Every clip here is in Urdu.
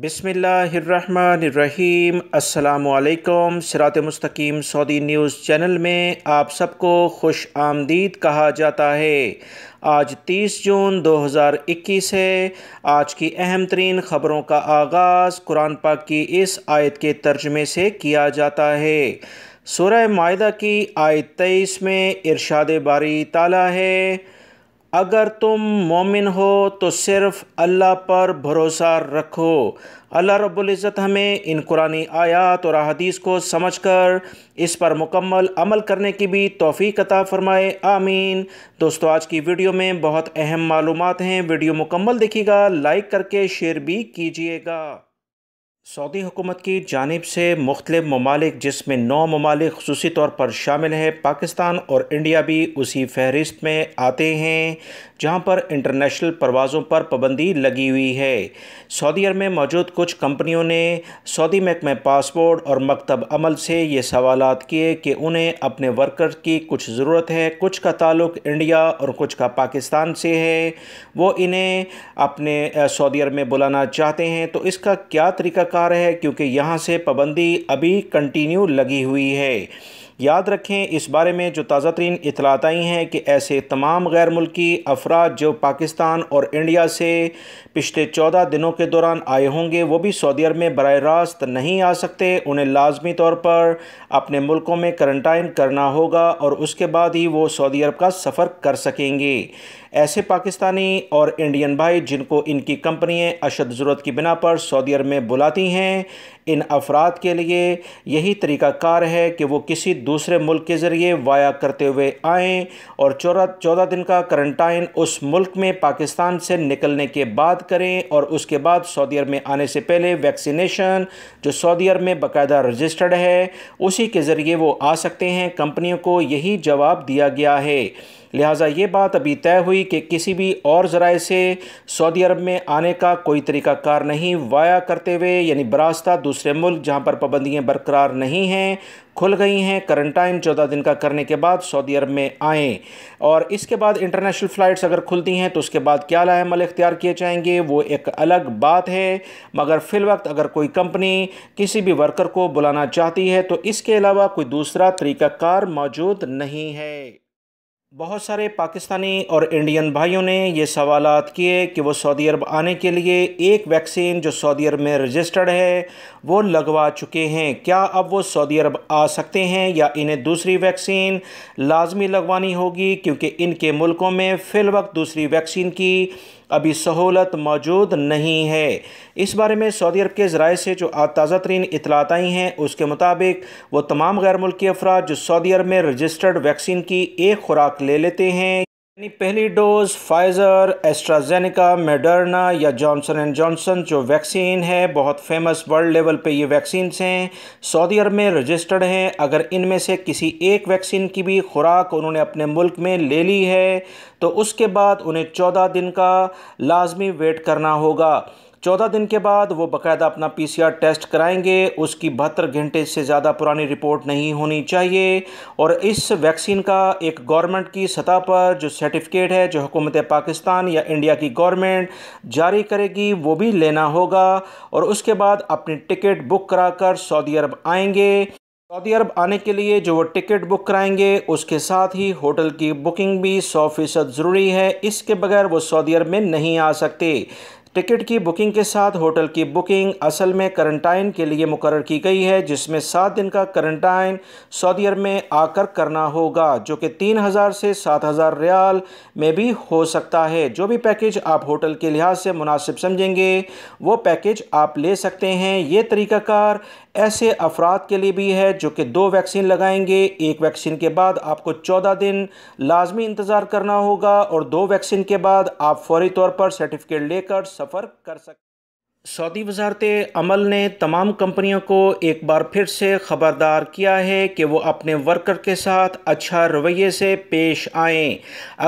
بسم اللہ الرحمن الرحیم۔ السلام علیکم۔ سرات.e.مustaqem سعودی نیوز چینل میں آپ سب کو خوش آمدید کہا جاتا ہے۔ آج 30 جون 2021 ہے۔ آج کی اہم ترین خبروں کا آغاز قرآن پاک کی اس آیت کے ترجمے سے کیا جاتا ہے۔ سورہ مائدہ کی آیت 23 میں ارشاد باری تعالیٰ ہے، اگر تم مومن ہو تو صرف اللہ پر بھروسہ رکھو۔ اللہ رب العزت ہمیں ان قرآنی آیات اور احادیث کو سمجھ کر اس پر مکمل عمل کرنے کی بھی توفیق عطا فرمائے، آمین۔ دوستو، آج کی ویڈیو میں بہت اہم معلومات ہیں، ویڈیو مکمل دیکھیے گا، لائک کر کے شیئر بھی کیجیے گا۔ سعودی حکومت کی جانب سے مختلف ممالک، جس میں 9 ممالک خصوصی طور پر شامل ہیں، پاکستان اور انڈیا بھی اسی فہرست میں آتے ہیں جہاں پر انٹرنیشنل پروازوں پر پابندی لگی ہوئی ہے۔ سعودی عرب میں موجود کچھ کمپنیوں نے سعودی محکمہ پاسپورٹ اور مکتب عمل سے یہ سوالات کیے کہ انہیں اپنے ورکر کی کچھ ضرورت ہے، کچھ کا تعلق انڈیا اور کچھ کا پاکستان سے ہے، وہ انہیں اپنے سعودی عرب میں بلانا چاہتے ہیں، تو اس کا کیا طریقہ کار ہے، کیونکہ یہاں سے پابندی ابھی کنٹینیو لگی ہوئی ہے۔ یاد رکھیں، اس بارے میں جو تازہ ترین اطلاعات آئی ہیں کہ ایسے تمام غیر ملکی افراد جو پاکستان اور انڈیا سے پچھلے 14 دنوں کے دوران آئے ہوں گے، وہ بھی سعودی عرب میں براہ راست نہیں آ سکتے، انہیں لازمی طور پر اپنے ملکوں میں کرنٹائن کرنا ہوگا اور اس کے بعد ہی وہ سعودی عرب کا سفر کر سکیں گے۔ ایسے پاکستانی اور انڈین بھائی جن کو ان کی کمپنیاں اشد ضرورت کی بنا پر سعودی عرب میں بلاتی ہیں، ان افراد کے لیے یہی طریقہ کار ہے کہ وہ کسی دوسرے ملک کے ذریعے وایا کرتے ہوئے آئیں اور 14 دن کا کرنٹائن اس ملک میں پاکستان سے نکلنے کے بعد کریں، اور اس کے بعد سعودی عرب میں آنے سے پہلے ویکسینیشن جو سعودی عرب میں باقاعدہ رجسٹرڈ ہے اسی کے ذریعے وہ آ سکتے ہیں۔ کمپنیوں کو یہی جواب دیا گیا ہے، لہٰذا یہ بات ابھی طے ہوئی کہ کسی بھی اور ذرائع سے سعودی عرب میں آنے کا کوئی طریقہ کار نہیں، وایا کرتے ہوئے یعنی براستہ دوسرے ملک جہاں پر پابندیاں برقرار نہیں ہیں، کھل گئی ہیں، کرنٹائن 14 دن کا کرنے کے بعد سعودی عرب میں آئیں، اور اس کے بعد انٹرنیشنل فلائٹس اگر کھلتی ہیں تو اس کے بعد کیا لاہ عمل اختیار کیے جائیں گے وہ ایک الگ بات ہے، مگر فی الوقت اگر کوئی کمپنی کسی بھی ورکر کو بلانا چاہتی ہے تو اس کے علاوہ کوئی دوسرا طریقہ کار موجود نہیں ہے۔ بہت سارے پاکستانی اور انڈین بھائیوں نے یہ سوالات کیے کہ وہ سعودی عرب آنے کے لیے ایک ویکسین جو سعودی عرب میں رجسٹرڈ ہے وہ لگوا چکے ہیں، کیا اب وہ سعودی عرب آ سکتے ہیں یا انہیں دوسری ویکسین لازمی لگوانی ہوگی، کیونکہ ان کے ملکوں میں فی الوقت دوسری ویکسین کی ابھی سہولت موجود نہیں ہے۔ اس بارے میں سعودی عرب کے ذرائع سے جو تازہ ترین اطلاعات آئی ہیں اس کے مطابق وہ تمام غیر ملکی افراد جو سعودی عرب میں رجسٹرڈ ویکسین کی ایک خوراک لے لیتے ہیں، یعنی پہلی ڈوز فائزر، ایسٹرازینیکا، میڈرنا یا جانسن اینڈ جانسن جو ویکسین ہے، بہت فیمس ورلڈ لیول پہ یہ ویکسینز ہیں، سعودی عرب میں رجسٹرڈ ہیں، اگر ان میں سے کسی ایک ویکسین کی بھی خوراک انہوں نے اپنے ملک میں لے لی ہے تو اس کے بعد انہیں 14 دن کا لازمی ویٹ کرنا ہوگا۔ 14 دن کے بعد وہ باقاعدہ اپنا PCR ٹیسٹ کرائیں گے، اس کی 72 گھنٹے سے زیادہ پرانی رپورٹ نہیں ہونی چاہیے، اور اس ویکسین کا ایک گورنمنٹ کی سطح پر جو سرٹیفکیٹ ہے جو حکومت پاکستان یا انڈیا کی گورنمنٹ جاری کرے گی وہ بھی لینا ہوگا، اور اس کے بعد اپنی ٹکٹ بک کرا کر سعودی عرب آئیں گے۔ سعودی عرب آنے کے لیے جو وہ ٹکٹ بک کرائیں گے اس کے ساتھ ہی ہوٹل کی بکنگ بھی 100% ضروری ہے، اس کے بغیر وہ سعودی عرب میں نہیں آ سکتے۔ ٹکٹ کی بکنگ کے ساتھ ہوٹل کی بکنگ اصل میں کرنٹائن کے لیے مقرر کی گئی ہے، جس میں 7 دن کا کرنٹائن سعودی عرب میں آ کر کرنا ہوگا، جو کہ 3000 سے 7000 ریال میں بھی ہو سکتا ہے۔ جو بھی پیکیج آپ ہوٹل کے لحاظ سے مناسب سمجھیں گے وہ پیکیج آپ لے سکتے ہیں۔ یہ طریقہ کار ایسے افراد کے لیے بھی ہے جو کہ 2 ویکسین لگائیں گے، ایک ویکسین کے بعد آپ کو 14 دن لازمی انتظار کرنا ہوگا، اور 2 ویکسین کے بعد آپ فوری طور پر سرٹیفکیٹ لے کر سفر کر سکتے ہیں۔ سعودی وزارت عمل نے تمام کمپنیوں کو ایک بار پھر سے خبردار کیا ہے کہ وہ اپنے ورکر کے ساتھ اچھا رویے سے پیش آئیں۔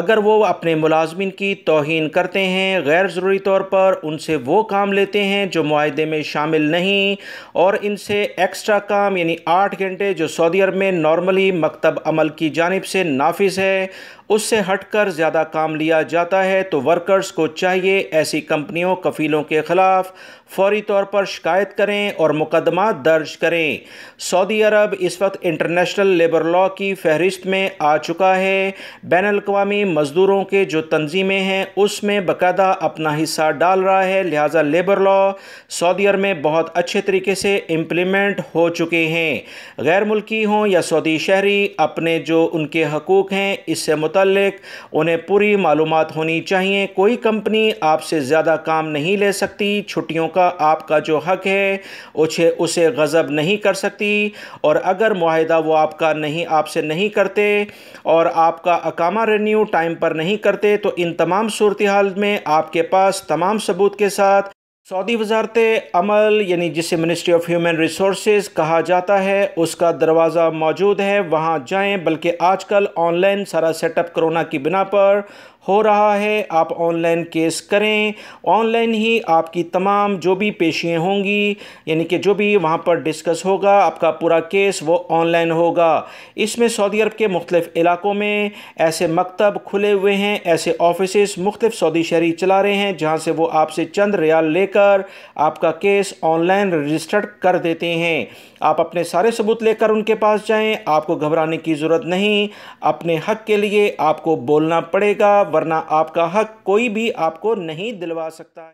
اگر وہ اپنے ملازمین کی توہین کرتے ہیں، غیر ضروری طور پر ان سے وہ کام لیتے ہیں جو معاہدے میں شامل نہیں، اور ان سے ایکسٹرا کام یعنی 8 گھنٹے جو سعودی عرب میں نارملی مکتب عمل کی جانب سے نافذ ہے اس سے ہٹ کر زیادہ کام لیا جاتا ہے، تو ورکرز کو چاہیے ایسی کمپنیوں کفیلوں کے خلاف فوری طور پر شکایت کریں اور مقدمات درج کریں۔ سعودی عرب اس وقت انٹرنیشنل لیبر لا کی فہرست میں آ چکا ہے۔ بین الاقوامی مزدوروں کے جو تنظیمیں ہیں اس میں باقاعدہ اپنا حصہ ڈال رہا ہے، لہٰذا لیبر لا سعودی عرب میں بہت اچھے طریقے سے امپلیمنٹ ہو چکے ہیں۔ غیر ملکی ہوں یا سعودی شہری، اپنے جو ان کے حقوق ہیں اس سے متعلق انہیں پوری معلومات ہونی چاہیے۔ کوئی کمپنی آپ سے زیادہ کام نہیں لے سکتی، چھٹیوں کا آپ کا جو حق ہے اسے غصب نہیں کر سکتی، اور اگر معاہدہ وہ آپ سے نہیں کرتے اور آپ کا اقامہ رینیو ٹائم پر نہیں کرتے تو ان تمام صورتحال میں آپ کے پاس تمام ثبوت کے ساتھ سعودی وزارت عمل یعنی جسے منسٹری آف ہیومن ریسورسز کہا جاتا ہے اس کا دروازہ موجود ہے، وہاں جائیں۔ بلکہ آج کل آن لائن سارا سیٹ اپ کرونا کی بنا پر ہو رہا ہے، آپ آن لائن کیس کریں، آن لائن ہی آپ کی تمام جو بھی پیشیاں ہوں گی، یعنی کہ جو بھی وہاں پر ڈسکس ہوگا آپ کا پورا کیس وہ آن لائن ہوگا۔ اس میں سعودی عرب کے مختلف علاقوں میں ایسے مکتب کھلے ہوئے ہیں، ایسے آفیسز مختلف سعودی شہری چلا رہے ہیں جہاں سے وہ آپ سے چند ریال لے کر آپ کا کیس آن لائن رجسٹرڈ کر دیتے ہیں۔ آپ اپنے سارے ثبوت لے کر ان کے پاس جائیں، آپ کو گھبرانے کی ضرورت نہیں، اپنے حق کے لیے آپ کو بولنا پڑے گا، ورنہ آپ کا حق کوئی بھی آپ کو نہیں دلوا سکتا ہے۔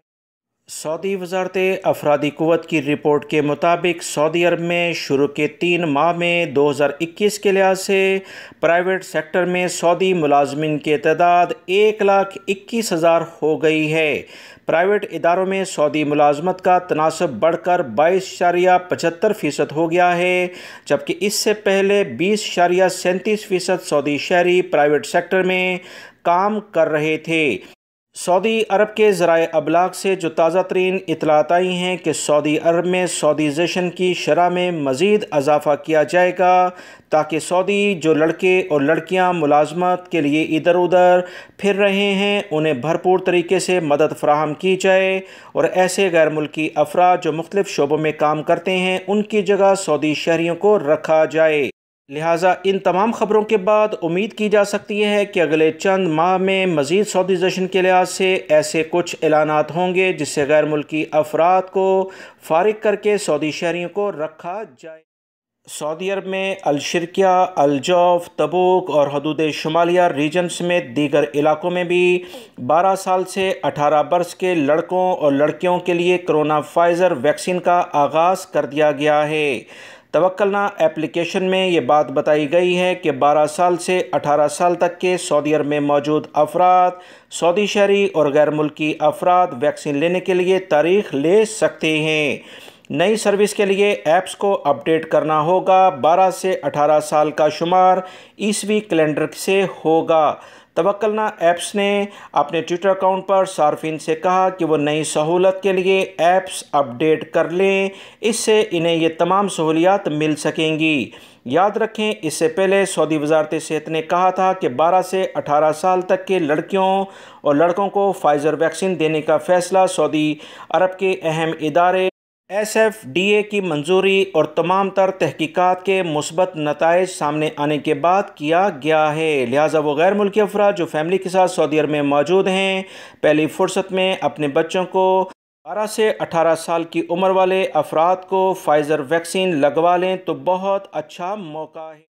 سعودی وزارت افرادی قوت کی رپورٹ کے مطابق سعودی عرب میں شروع کے 3 ماہ میں 2021 کے لحاظ سے پرائیویٹ سیکٹر میں سعودی ملازمین کی تعداد 1,21,000 ہو گئی ہے۔ پرائیویٹ اداروں میں سعودی ملازمت کا تناسب بڑھ کر 22.75% ہو گیا ہے، جبکہ اس سے پہلے 20.37% سعودی شہری پرائیویٹ سیکٹر میں کام کر رہے تھے۔ سعودی عرب کے ذرائع ابلاغ سے جو تازہ ترین اطلاعات آئی ہیں کہ سعودی عرب میں سعودیزیشن کی شرح میں مزید اضافہ کیا جائے گا تاکہ سعودی جو لڑکے اور لڑکیاں ملازمت کے لیے ادھر ادھر پھر رہے ہیں انہیں بھرپور طریقے سے مدد فراہم کی جائے، اور ایسے غیر ملکی افراد جو مختلف شعبوں میں کام کرتے ہیں ان کی جگہ سعودی شہریوں کو رکھا جائے۔ لہٰذا ان تمام خبروں کے بعد امید کی جا سکتی ہے کہ اگلے چند ماہ میں مزید سعودیزیشن کے لحاظ سے ایسے کچھ اعلانات ہوں گے جس سے غیر ملکی افراد کو فارغ کر کے سعودی شہریوں کو رکھا جائے۔ سعودی عرب میں الشرقیہ، الجوف، تبوک اور حدود شمالیہ ریجن سمیت دیگر علاقوں میں بھی 12 سال سے 18 برس کے لڑکوں اور لڑکیوں کے لیے کرونا فائزر ویکسین کا آغاز کر دیا گیا ہے۔ توکلنا ایپلیکیشن میں یہ بات بتائی گئی ہے کہ 12 سال سے 18 سال تک کے سعودی عرب میں موجود افراد، سعودی شہری اور غیر ملکی افراد ویکسین لینے کے لیے تاریخ لے سکتے ہیں۔ نئی سروس کے لیے ایپس کو اپ ڈیٹ کرنا ہوگا۔ 12 سے 18 سال کا شمار عیسوی کیلنڈر سے ہوگا۔ توکلنا ایپس نے اپنے ٹویٹر اکاؤنٹ پر صارفین سے کہا کہ وہ نئی سہولت کے لیے ایپس اپ ڈیٹ کر لیں، اس سے انہیں یہ تمام سہولیات مل سکیں گی۔ یاد رکھیں اس سے پہلے سعودی وزارت صحت نے کہا تھا کہ 12 سے 18 سال تک کے لڑکیوں اور لڑکوں کو فائزر ویکسین دینے کا فیصلہ سعودی عرب کے اہم ادارے SFDA کی منظوری اور تمام تر تحقیقات کے مثبت نتائج سامنے آنے کے بعد کیا گیا ہے۔ لہٰذا وہ غیر ملکی افراد جو فیملی کے ساتھ سعودی عرب میں موجود ہیں پہلی فرصت میں اپنے بچوں کو 12 سے 18 سال کی عمر والے افراد کو فائزر ویکسین لگوا لیں تو بہت اچھا موقع ہے۔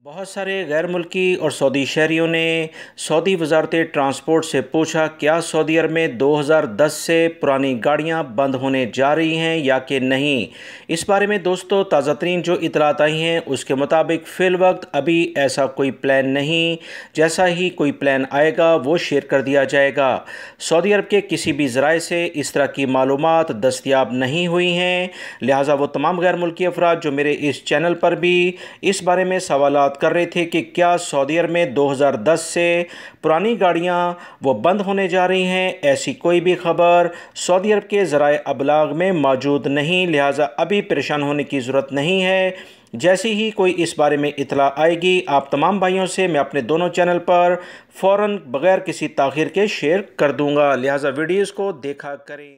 بہت سارے غیر ملکی اور سعودی شہریوں نے سعودی وزارت ٹرانسپورٹ سے پوچھا کیا سعودی عرب میں 2010 سے پرانی گاڑیاں بند ہونے جا رہی ہیں یا کہ نہیں۔ اس بارے میں دوستو تازہ ترین جو اطلاعات آئی ہیں اس کے مطابق فی الوقت ابھی ایسا کوئی پلان نہیں، جیسا ہی کوئی پلان آئے گا وہ شیئر کر دیا جائے گا۔ سعودی عرب کے کسی بھی ذرائع سے اس طرح کی معلومات دستیاب نہیں ہوئی ہیں، لہٰذا وہ تمام غیر ملکی افراد جو میرے اس چینل پر بھی اس بارے میں سوالات کر رہے تھے کہ کیا سعودی عرب میں 2010 سے پرانی گاڑیاں وہ بند ہونے جا رہی ہیں، ایسی کوئی بھی خبر سعودی عرب کے ذرائع ابلاغ میں موجود نہیں، لہٰذا ابھی پریشان ہونے کی ضرورت نہیں ہے۔ جیسی ہی کوئی اس بارے میں اطلاع آئے گی آپ تمام بھائیوں سے میں اپنے دونوں چینل پر فوراً بغیر کسی تاخیر کے شیئر کر دوں گا، لہٰذا ویڈیوز کو دیکھا کریں۔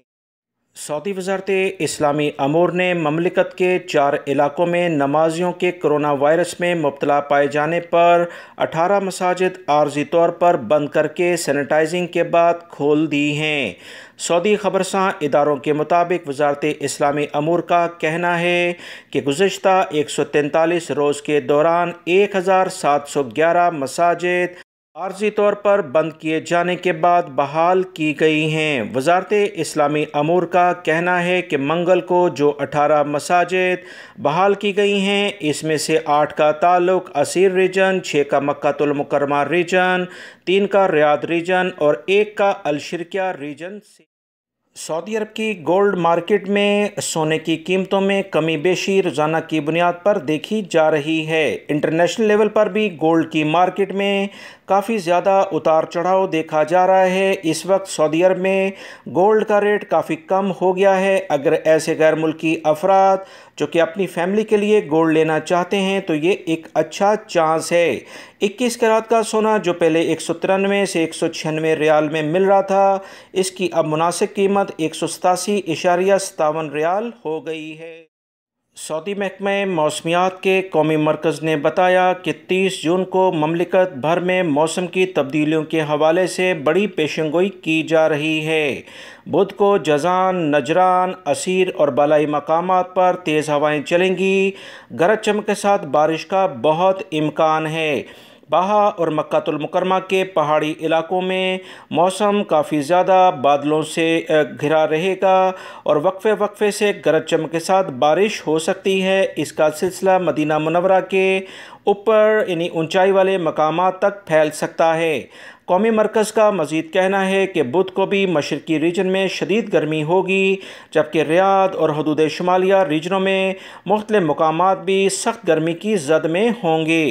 سعودی وزارت اسلامی امور نے مملکت کے 4 علاقوں میں نمازیوں کے کرونا وائرس میں مبتلا پائے جانے پر 18 مساجد عارضی طور پر بند کر کے سینیٹائزنگ کے بعد کھول دی ہیں۔ سعودی خبرساں اداروں کے مطابق وزارت اسلامی امور کا کہنا ہے کہ گزشتہ 143 روز کے دوران 1711 مساجد عارضی طور پر بند کیے جانے کے بعد بحال کی گئی ہیں۔ وزارت اسلامی امور کا کہنا ہے کہ منگل کو جو 18 مساجد بحال کی گئی ہیں، اس میں سے 8 کا تعلق اسیر ریجن، 6 کا مکہ المکرمہ ریجن، 3 کا ریاض ریجن اور 1 کا الشرقیہ ریجن سے۔ سعودی عرب کی گولڈ مارکیٹ میں سونے کی قیمتوں میں کمی بیشی روزانہ کی بنیاد پر دیکھی جا رہی ہے۔ انٹرنیشنل لیول پر بھی گولڈ کی مارکیٹ میں کافی زیادہ اتار چڑھاؤ دیکھا جا رہا ہے۔ اس وقت سعودی عرب میں گولڈ کا ریٹ کافی کم ہو گیا ہے۔ اگر ایسے غیر ملکی افراد جو کہ اپنی فیملی کے لیے گولڈ لینا چاہتے ہیں تو یہ ایک اچھا چانس ہے۔ 21 کیرات کا سونا جو پہلے 193 سے 196 ریال میں مل رہا تھا، اس کی اب مناسب قیمت 187.57 ریال ہو گئی ہے۔ سعودی محکمہ موسمیات کے قومی مرکز نے بتایا کہ 30 جون کو مملکت بھر میں موسم کی تبدیلیوں کے حوالے سے بڑی پیشن گوئی کی جا رہی ہے۔ بدھ کو جازان، نجران، اسیر اور بالائی مقامات پر تیز ہوائیں چلیں گی۔ گرج چمک کے ساتھ بارش کا بہت امکان ہے۔ باہا اور مکہ المکرمہ کے پہاڑی علاقوں میں موسم کافی زیادہ بادلوں سے گھرا رہے گا اور وقفے وقفے سے گرج چمک کے ساتھ بارش ہو سکتی ہے۔ اس کا سلسلہ مدینہ منورہ کے اوپر یعنی اونچائی والے مقامات تک پھیل سکتا ہے۔ قومی مرکز کا مزید کہنا ہے کہ بدھ کو بھی مشرقی ریجن میں شدید گرمی ہوگی، جبکہ ریاض اور حدود شمالیہ ریجنوں میں مختلف مقامات بھی سخت گرمی کی زد میں ہوں گے۔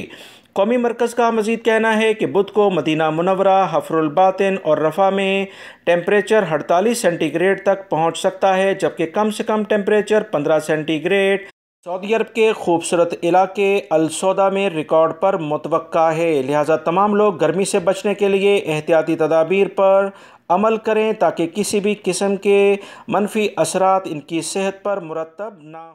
قومی مرکز کا مزید کہنا ہے کہ بدھ کو مدینہ منورہ، حفر الباطن اور رفح میں ٹیمپریچر 48 سینٹی گریڈ تک پہنچ سکتا ہے، جبکہ کم سے کم ٹیمپریچر 15 سینٹی گریڈ سعودی عرب کے خوبصورت علاقے السودہ میں ریکارڈ پر متوقع ہے۔ لہٰذا تمام لوگ گرمی سے بچنے کے لیے احتیاطی تدابیر پر عمل کریں تاکہ کسی بھی قسم کے منفی اثرات ان کی صحت پر مرتب نہ ہوں۔